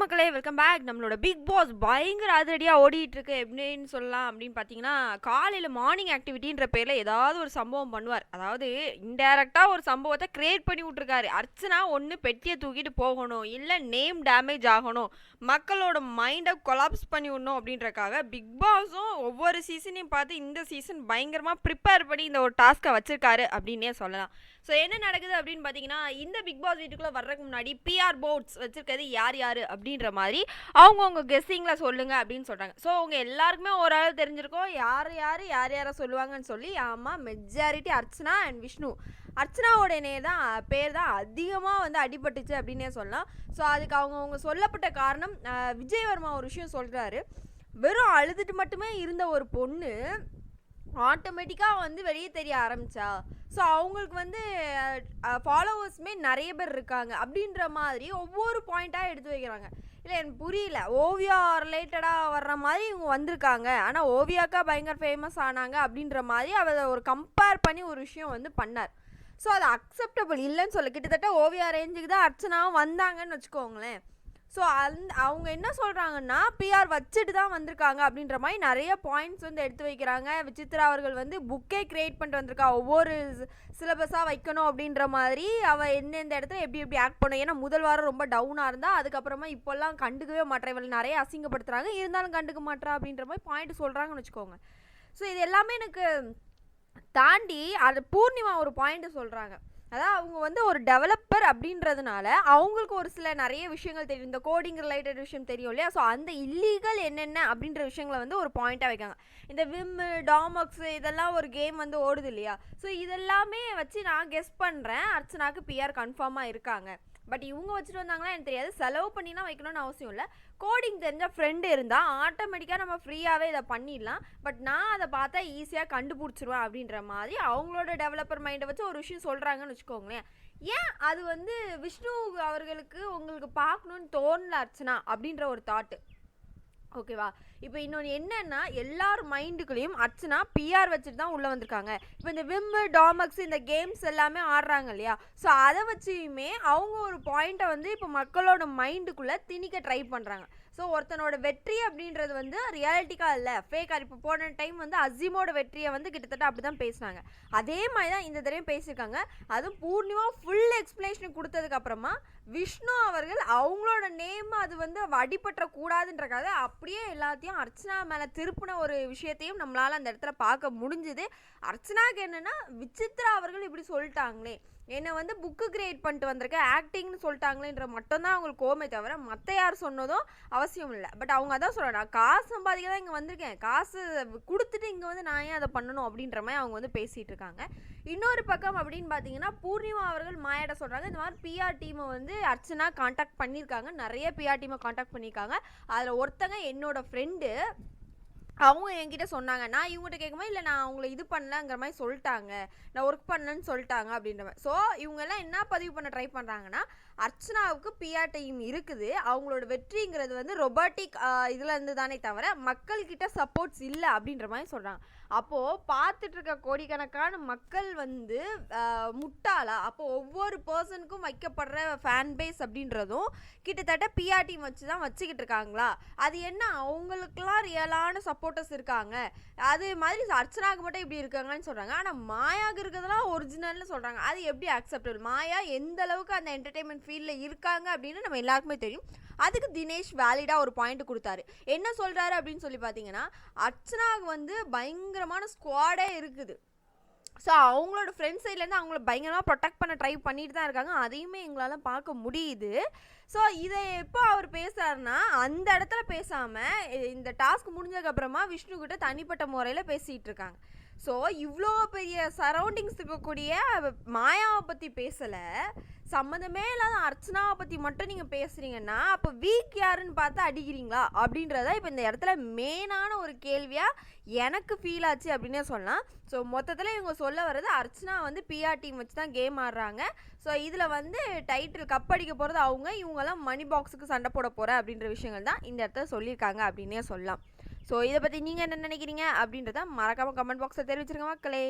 மக்களே, welcome back. நம்மளோட big pass பயங்கர அதிரடியாக ஓடிட்டு இருக்கு. எப்படின்னு சொல்லலாம் அப்படின்னு பார்த்தீங்கன்னா, காலையில் மார்னிங் ஆக்டிவிட்டின்ற பேரில் ஏதாவது ஒரு சம்பவம் பண்ணுவார். அதாவது இன்டைரக்டாக ஒரு சம்பவத்தை கிரியேட் பண்ணி விட்ருக்காரு. அர்ச்சனா ஒன்று பெட்டியை தூக்கிட்டு போகணும், இல்லை நேம் டேமேஜ் ஆகணும், மக்களோட மைண்டை கொலாப்ஸ் பண்ணி விடணும் அப்படின்றக்காக பிக் பாஸும் ஒவ்வொரு சீசனையும் பார்த்து இந்த சீசன் பயங்கரமாக ப்ரிப்பேர் பண்ணி இந்த ஒரு டாஸ்க்கை வச்சுருக்காரு அப்படின்னே சொல்லலாம். ஸோ என்ன நடக்குது அப்படின்னு பார்த்தீங்கன்னா, இந்த பிக் பாஸ் வீட்டுக்குள்ளே வர்றதுக்கு முன்னாடி பிஆர் போர்ட்ஸ் வச்சுருக்கிறது யார் யார் அப்படின்ற மாதிரி அவங்கவுங்க கெஸ்ஸிங்கில் சொல்லுங்க அப்படின்னு சொல்கிறாங்க. ஸோ அவங்க எல்லாருக்குமே ஓரளவு தெரிஞ்சிருக்கோம் யார் யாரை சொல்லுவாங்கன்னு சொல்லி. ஆமாம், மெஜாரிட்டி அர்ச்சனா அண்ட் விஷ்ணு. அர்ச்சனாவோட பேர் தான் அதிகமாக வந்து அடிபட்டுச்சு அப்படின்னே சொல்லலாம். ஸோ அதுக்கு அவங்க சொல்லப்பட்ட காரணம், விஜயவர்மா ஒரு விஷயம் சொல்கிறாரு. வெறும் அழுதுட்டு மட்டுமே இருந்த ஒரு பொண்ணு ஆட்டோமேட்டிக்காக வந்து வெளியே தெரிய ஆரம்பிச்சா. ஸோ அவங்களுக்கு வந்து ஃபாலோவர்ஸுமே நிறைய பேர் இருக்காங்க அப்படின்ற மாதிரி ஒவ்வொரு பாயிண்ட்டாக எடுத்து வைக்கிறாங்க. இல்லை எனக்கு புரியல, ஓவியா ரிலேட்டடாக வர்ற மாதிரி இவங்க வந்திருக்காங்க, ஆனால் ஓவியாக்கா பயங்கர ஃபேமஸ் ஆனாங்க அப்படின்ற மாதிரி அவர் ஒரு கம்பேர் பண்ணி ஒரு விஷயம் வந்து பண்ணார். ஸோ அது அக்செப்டபிள் இல்லைன்னு சொல்ல, கிட்டத்தட்ட ஓவியா ரேஞ்சுக்கு தான் அர்ச்சனாவும் வந்தாங்கன்னு வச்சுக்கோங்களேன். ஸோ அவங்க என்ன சொல்கிறாங்கன்னா, பிஆர் வச்சுட்டு தான் வந்திருக்காங்க அப்படின்ற மாதிரி நிறைய பாயிண்ட்ஸ் வந்து எடுத்து வைக்கிறாங்க. விசித்ரா அவர்கள் வந்து புக்கே க்ரியேட் பண்ணிட்டு வந்திருக்கா, ஒவ்வொரு சிலபஸாக வைக்கணும் அப்படின்ற மாதிரி. அவள் எந்தெந்த இடத்துல எப்படி ஆக்ட் பண்ணும். ஏன்னா முதல் வாரம் ரொம்ப டவுனாக இருந்தால், அதுக்கப்புறமா இப்போல்லாம் கண்டுக்கவே மாட்டேன், இவள் நிறைய அசிங்கப்படுத்துகிறாங்க, இருந்தாலும் கண்டுக்க மாட்டா அப்படின்ற மாதிரி பாயிண்ட் சொல்கிறாங்கன்னு வச்சுக்கோங்க. ஸோ இது எல்லாமே எனக்கு தாண்டி அது பூர்ணிமா ஒரு பாயிண்ட் சொல்கிறாங்க. அதான் அவங்க வந்து ஒரு டெவலப்பர் அப்படின்றதுனால அவங்களுக்கு ஒரு சில நிறைய விஷயங்கள் தெரியும், இந்த கோடிங் ரிலேட்டட் விஷயம் தெரியும் இல்லையா. ஸோ அந்த இல்லீகல் என்னென்ன அப்படின்ற விஷயங்களை வந்து ஒரு பாயிண்ட்டாக வைக்காங்க. இந்த விம்மு டாமக்ஸு இதெல்லாம் ஒரு கேம் வந்து ஓடுது இல்லையா. ஸோ இதெல்லாமே வச்சு நான் கெஸ் பண்ணுறேன் அர்ச்சனாக்கு பிஆர் கன்ஃபார்மாக இருக்காங்க. பட் இவங்க வச்சுட்டு வந்தாங்களா எனக்கு தெரியாது. செலவு பண்ணினா வைக்கணும்னு அவசியம் இல்லை. கோடிங் தெரிஞ்ச ஃப்ரெண்டு இருந்தால் ஆட்டோமேட்டிக்காக நம்ம ஃப்ரீயாகவே இதை பண்ணிடலாம். பட் நான் அதை பார்த்தா ஈஸியாக கண்டுபிடிச்சிருவேன் அப்படின்ற மாதிரி அவங்களோட டெவலப்பர் மைண்டை வச்சு ஒரு விஷயம் சொல்கிறாங்கன்னு வச்சுக்கோங்களேன். ஏன் அது வந்து விஷ்ணு அவர்களுக்கு உங்களுக்கு பார்க்கணுன்னு தோணல அர்ச்சனா அப்படின்ற ஒரு தாட்டு, ஓகேவா. இப்போ இன்னொன்று என்னன்னா, எல்லார் மைண்டுக்குள்ளேயும் அர்ச்சனா பிஆர் வச்சுட்டு தான் உள்ளே வந்திருக்காங்க. இப்போ இந்த விம்மு டாமக்ஸ் இந்த கேம்ஸ் எல்லாமே ஆடுறாங்க இல்லையா. ஸோ அதை வச்சுமே அவங்க ஒரு பாயிண்ட்டை வந்து இப்போ மக்களோட மைண்டுக்குள்ளே திணிக்க ட்ரை பண்ணுறாங்க. ஸோ ஒருத்தனோட வெற்றி அப்படின்றது வந்து ரியாலிட்டிக்காக இல்லை, ஃபேக்காக. இப்போ போன டைம் வந்து அசீமோட வெற்றியை வந்து கிட்டத்தட்ட அப்படி தான் பேசினாங்க. அதே மாதிரி தான் இந்த தடவை பேசியிருக்காங்க. அதுவும் பூர்ணிமா ஃபுல் எக்ஸ்பிளேஷன் கொடுத்ததுக்கப்புறமா விஷ்ணு அவர்கள் அவங்களோட நேம் அது வந்து அடிபற்றக்கூடாதுன்றக்காக அப்படியே எல்லாத்தையும் அர்ச்சனா மேலே திருப்பின ஒரு விஷயத்தையும் நம்மளால் அந்த இடத்துல பார்க்க முடிஞ்சுது. அர்ச்சனாவுக்கு என்னென்னா, விசித்ரா அவர்கள் இப்படி சொல்லிட்டாங்களே, என்னை வந்து புக்கு கிரியேட் பண்ணிட்டு வந்திருக்கேன், ஆக்டிங்னு சொல்லிட்டாங்களேன்ற மட்டும்தான் அவங்களுக்கு கோமே தவிர மற்ற யார் சொன்னதும் அவசியம் இல்லை. பட் அவங்க அதான் சொல்கிறாங்க, நான் காசு சம்பாதிக்க தான் இங்கே வந்திருக்கேன், காசு கொடுத்துட்டு இங்கே வந்து நான் ஏன் அதை பண்ணணும் அப்படின்ற மாதிரி அவங்க வந்து பேசிகிட்டு இருக்காங்க. இன்னொரு பக்கம் அப்படின்னு பார்த்தீங்கன்னா, பூர்ணிமா அவர்கள் மாயாட்ட சொல்கிறாங்க, இந்த மாதிரி பிஆர் டீமை வந்து அர்ச்சனா காண்டாக்ட் பண்ணியிருக்காங்க, நிறைய பிஆர் டீமை காண்டாக்ட் பண்ணியிருக்காங்க. அதில் ஒருத்தங்க என்னோட ஃப்ரெண்டு, அவங்க என்கிட்ட சொன்னாங்க, நான் இவங்ககிட்ட கேட்கும்போது இல்லை நான் அவங்கள இது பண்ணலங்கிற மாதிரி சொல்லிட்டாங்க, நான் ஒர்க் பண்ணலன்னு சொல்லிட்டாங்க அப்படின்ற மாதிரி. ஸோ இவங்கெல்லாம் என்ன பதிவு பண்ண ட்ரை பண்ணுறாங்கன்னா, அர்ச்சனாவுக்கு பிஆர் டீம் இருக்குது, அவங்களோட வெற்றிங்கிறது வந்து ரொபாட்டிக் இதில் இருந்து தானே தவிர மக்கள்கிட்ட சப்போர்ட்ஸ் இல்லை அப்படின்ற மாதிரி சொல்கிறாங்க. அப்போது பார்த்துட்டு இருக்க கோடிக்கணக்கான மக்கள் வந்து முட்டாளா? அப்போது ஒவ்வொரு பர்சனுக்கும் வைக்கப்படுற ஃபேன் பேஸ் அப்படின்றதும் கிட்டத்தட்ட பிஆர் டீம் வச்சு தான் வச்சுக்கிட்டு இருக்காங்களா? அது என்ன அவங்களுக்குலாம் ரியலான சப்போர்ட்டர்ஸ் இருக்காங்க, அது மாதிரி அர்ச்சனாவுக்கு மட்டும் இப்படி இருக்காங்கன்னு சொல்கிறாங்க. ஆனால் மாயாவுக்கு இருக்கிறதுலாம் ஒரிஜினல்னு சொல்கிறாங்க. அது எப்படி அக்செப்டபிள்? மாயா எந்த அளவுக்கு அந்த என்டர்டெயின்மெண்ட் ஃபீல்டில் இருக்காங்க அப்படின்னு நம்ம எல்லாருக்குமே தெரியும். அதுக்கு தினேஷ் வேலிடாக ஒரு பாயிண்ட் கொடுத்தாரு. என்ன சொல்கிறாரு அப்படின்னு சொல்லி பார்த்தீங்கன்னா, அர்ச்சனாவுக்கு வந்து பயங்கரமான ஸ்குவாடே இருக்குது. ஸோ அவங்களோட ஃப்ரெண்ட்ஸ் சைட்லேருந்து அவங்கள பயங்கரமாக ப்ரொடெக்ட் பண்ண ட்ரை பண்ணிட்டு தான் இருக்காங்க. அதையுமே எங்களால் பார்க்க முடியுது. ஸோ இதை எப்போ அவர் பேசுகிறாருன்னா, அந்த இடத்துல பேசாமல் இந்த டாஸ்க் முடிஞ்சதுக்கப்புறமா விஷ்ணுக்கிட்ட தனிப்பட்ட முறையில் பேசிகிட்டு இருக்காங்க. ஸோ இவ்வளோ பெரிய சரௌண்டிங்ஸ் இருக்கக்கூடிய மாயாவை பற்றி பேசலை, சம்மந்தமே இல்லாத அர்ச்சனாவை பற்றி மட்டும் நீங்கள் பேசுகிறீங்கன்னா அப்போ வீக் யாருன்னு பார்த்து அடிக்கிறீங்களா அப்படின்றத இப்போ இந்த இடத்துல மெயினான ஒரு கேள்வியாக எனக்கு ஃபீல் ஆச்சு அப்படின்னே சொல்லலாம். ஸோ மொத்தத்தில் இவங்க சொல்ல வர்றது, அர்ச்சனா வந்து பிஆர் டீம் வச்சு தான் கேம் ஆடுறாங்க. ஸோ இதில் வந்து டைட்டில் கப் அடிக்க போகிறது அவங்க, இவங்கெல்லாம் மணி பாக்ஸுக்கு சண்டை போட போகிற அப்படின்ற விஷயங்கள் தான் இந்த இடத்துல சொல்லியிருக்காங்க அப்படின்னே சொல்லலாம். ஸோ இதை பற்றி நீங்கள் என்ன நினைக்கிறீங்க அப்படின்றத மறக்காமல் கமெண்ட் பாக்ஸில் தெரிவிச்சிருங்க மக்களே.